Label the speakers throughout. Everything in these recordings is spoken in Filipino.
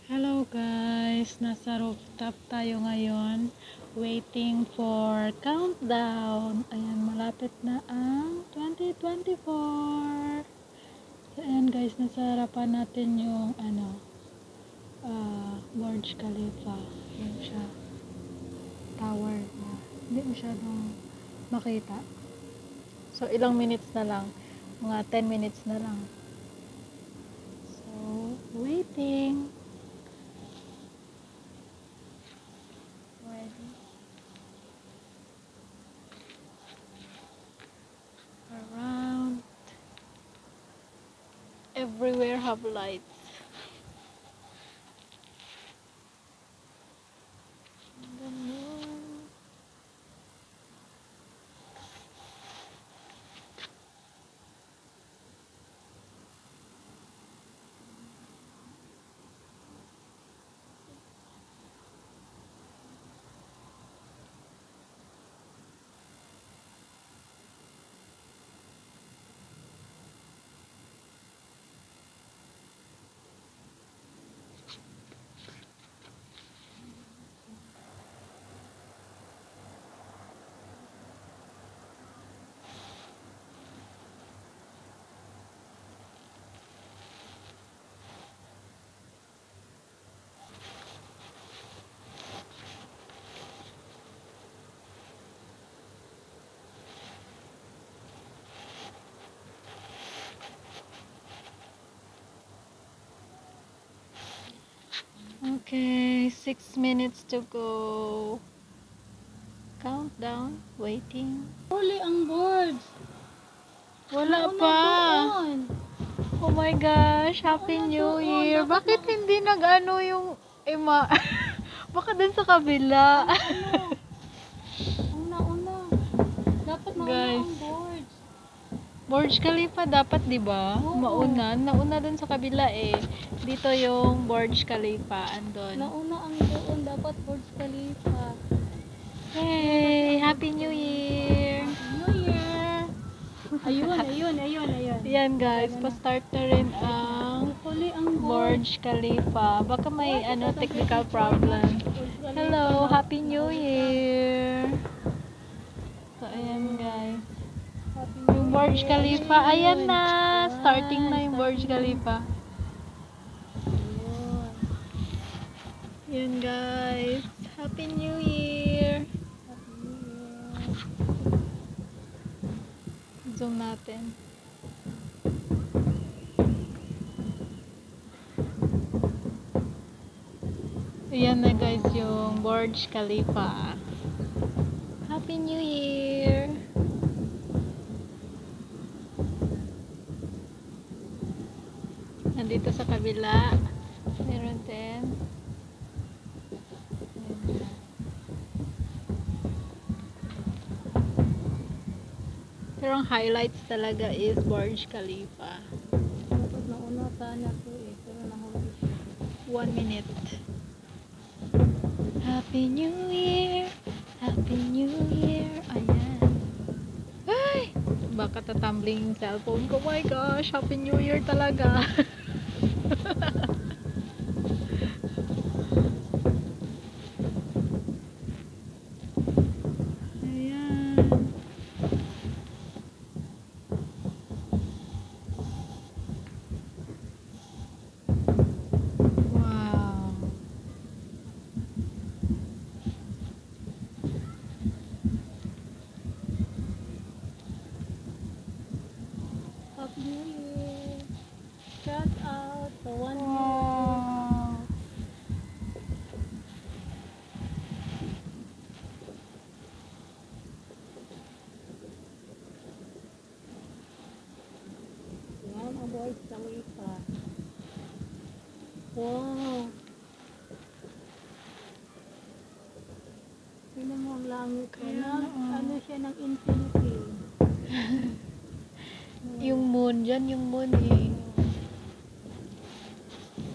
Speaker 1: Hello guys, nasa rooftop tayo ngayon waiting for countdown. Ayan, malapit na ang 2024. So, ayan guys, nasa harapan natin yung Burj Khalifa. Ayan siya, tower na hindi masyadong makita. So ilang minutes na lang, mga 10 minutes na lang. So waiting. Around everywhere have lights. The moon. Okay, 6 minutes to go. Countdown, waiting.
Speaker 2: Huli ang boards.
Speaker 1: Wala
Speaker 2: Nauna
Speaker 1: pa.
Speaker 2: doon.
Speaker 1: Oh my gosh, Happy
Speaker 2: Wala
Speaker 1: New
Speaker 2: doon.
Speaker 1: Year.
Speaker 2: Dapat
Speaker 1: Bakit hindi nag-ano yung Emma? Baka dun sa kabila.
Speaker 2: Una. Dapat nauna
Speaker 1: Guys.
Speaker 2: ang boards.
Speaker 1: Burj Khalifa dapat, 'di ba?
Speaker 2: Oo.
Speaker 1: Nauna dun sa kabila eh. Dito yung Burj Khalifa andon.
Speaker 2: Nauna ang doon. Dapat Burj Khalifa.
Speaker 1: Hey, Happy New Year.
Speaker 2: New Year. Ayun.
Speaker 1: Yan guys, pa-start na rin ang
Speaker 2: Huli ang boards.
Speaker 1: Burj Khalifa. Baka may technical problem. Hello, Happy New Year. So ayan guys. Yung Burj Khalifa, ayan na. Starting na yung Burj Khalifa. Yan guys. Happy New Year. Zoom natin. Ayan na guys yung Burj Khalifa. Happy New Year. Nandito sa kabila meron din. Pero ang highlights talaga is Burj Khalifa.
Speaker 2: Dapat nauna sana to eh. Pero nahuli siya.
Speaker 1: 1 minute. Happy New Year. Happy New Year. Ayan. Ay! Baka tatumbling yung cellphone ko. Oh my gosh. Happy New Year talaga. Ayan. Wow.
Speaker 2: Happy New Year. Shout out to 1 year.
Speaker 1: Wow.
Speaker 2: Yan ang Burj Khalifa. Wow. Tingnan mo ang langit. Ano siya ng infinity.
Speaker 1: Yung moon, dyan yung moon eh.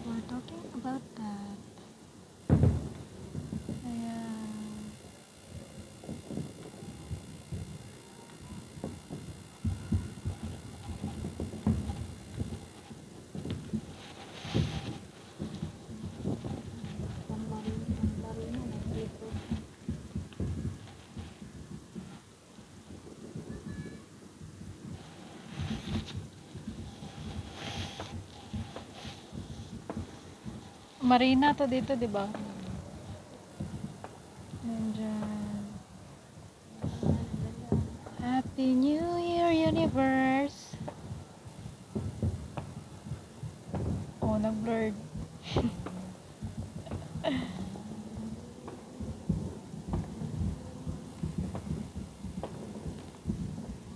Speaker 1: We're talking about that. Ayan. Marina to dito, di ba? Nandyan. Happy New Year, Universe! Oh, nag-blurred.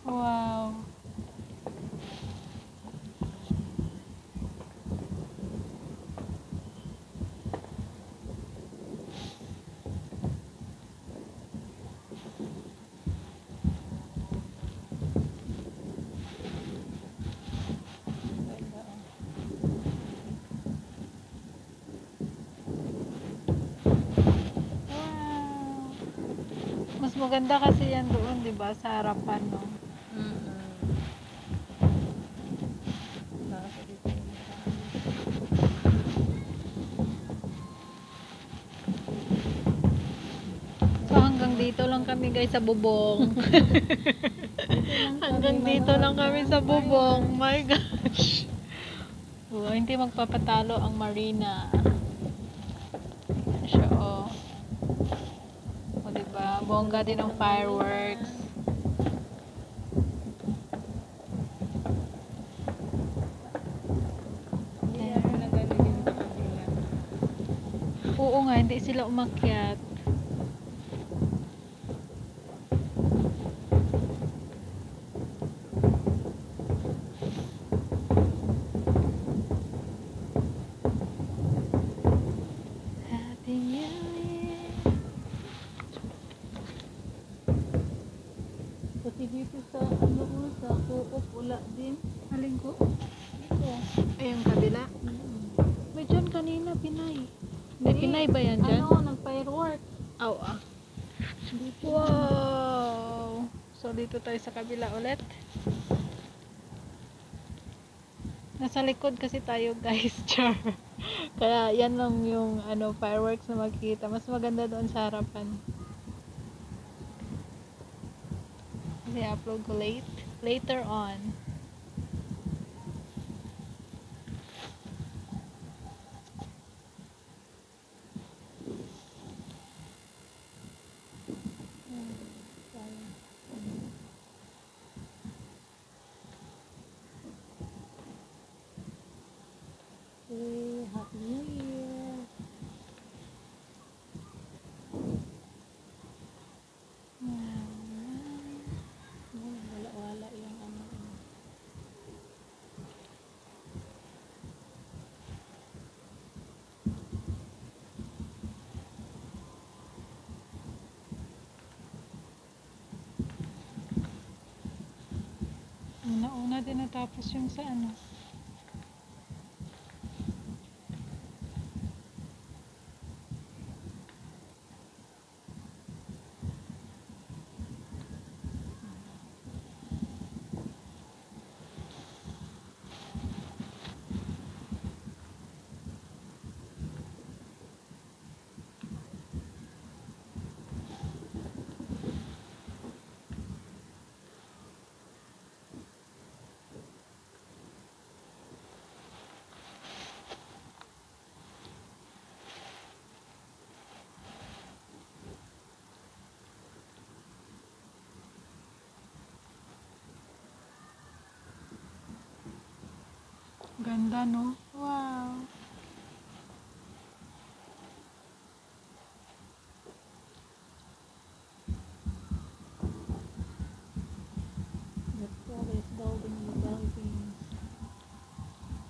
Speaker 1: Wow. Wow. Mas maganda kasi yan doon, di ba? Sa harapan, no?
Speaker 2: Nasa dito yung marami.
Speaker 1: So hanggang dito lang kami guys sa bubong. Hanggang dito lang kami sa bubong. My gosh. Oh, hindi magpapatalo ang Marina. Siya, oh. O, diba? Bongga din ang fireworks.
Speaker 2: Hindi ako naglalagay sa kabila.
Speaker 1: Oo nga, hindi sila umakyat. Happy New Year.
Speaker 2: Pati dito sa ano ko, sa Coop, wala din.
Speaker 1: Aling ko?
Speaker 2: Ito.
Speaker 1: Ay, yung kabila. May dyan kanina, Pinay. May Pinay ba yan dyan?
Speaker 2: Ano, nag-firework.
Speaker 1: Aw, ah.
Speaker 2: Dito.
Speaker 1: Wow! So, dito tayo sa kabila ulit. Nasa likod kasi tayo, guys. Char. Kaya, yan lang yung ano, fireworks na makikita. Mas maganda doon sa harapan. Kasi upload ko later on.
Speaker 2: Okay, Happy New Year. Wala-wala yung ano.
Speaker 1: Una-una din natapos yung sa ano. Ganda, no? Wow!
Speaker 2: The tallest building in the Philippines.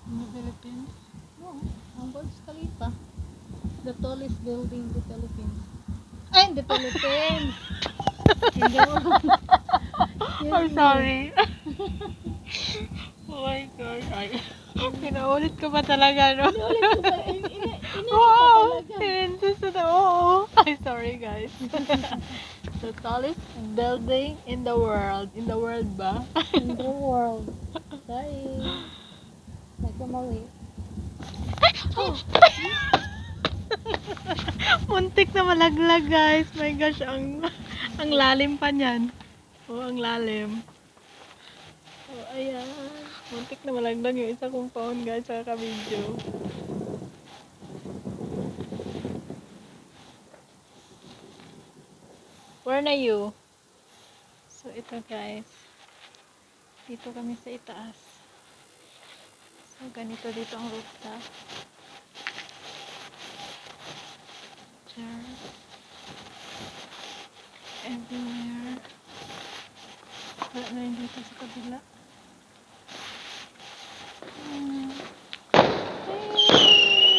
Speaker 1: In the Philippines?
Speaker 2: No, ang Burj Khalifa. The tallest building in the Philippines. Ay, in the Philippines! In the world.
Speaker 1: I'm sorry. Oh my God. Ay, pinaulit ko pa talaga, no?
Speaker 2: Inulit ko pa, inulit
Speaker 1: Wow!
Speaker 2: pa talaga.
Speaker 1: Insist na, oo. Ay, sorry guys. The tallest building in the world. In the world ba?
Speaker 2: In the world. Sorry. Nagkamali.
Speaker 1: Muntik na malaglag guys. My gosh, ang lalim pa niyan. Oh, ang lalim. Oh, ayan. Muntik na malaglag yung isa kong phone guys sa ka-video. Where na you? So, ito guys. Dito kami sa itaas. So, ganito dito ang rooftop. There. Everywhere. Wala na rin dito sa kabila.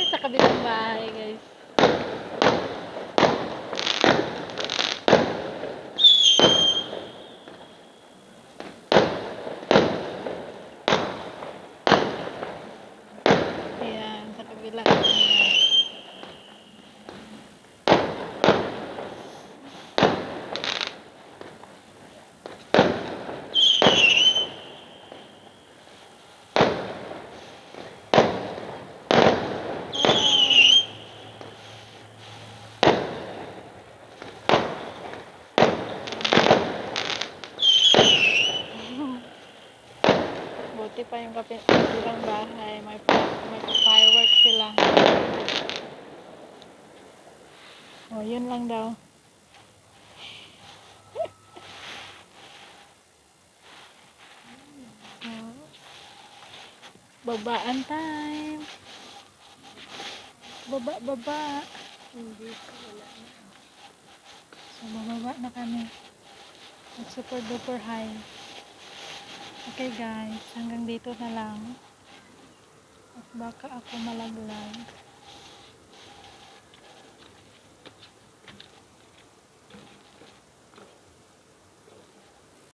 Speaker 1: Sa kabilang bahay guys. Ayan, sa kabila. Buti pa yung kabilang bahay. May fireworks sila. Oh, yun lang daw. Oh. Babaan time. Baba.
Speaker 2: Hindi ko wala na.
Speaker 1: So, bababa na kami. Super duper high. Okay guys, hanggang dito na lang. At baka ako malaglag.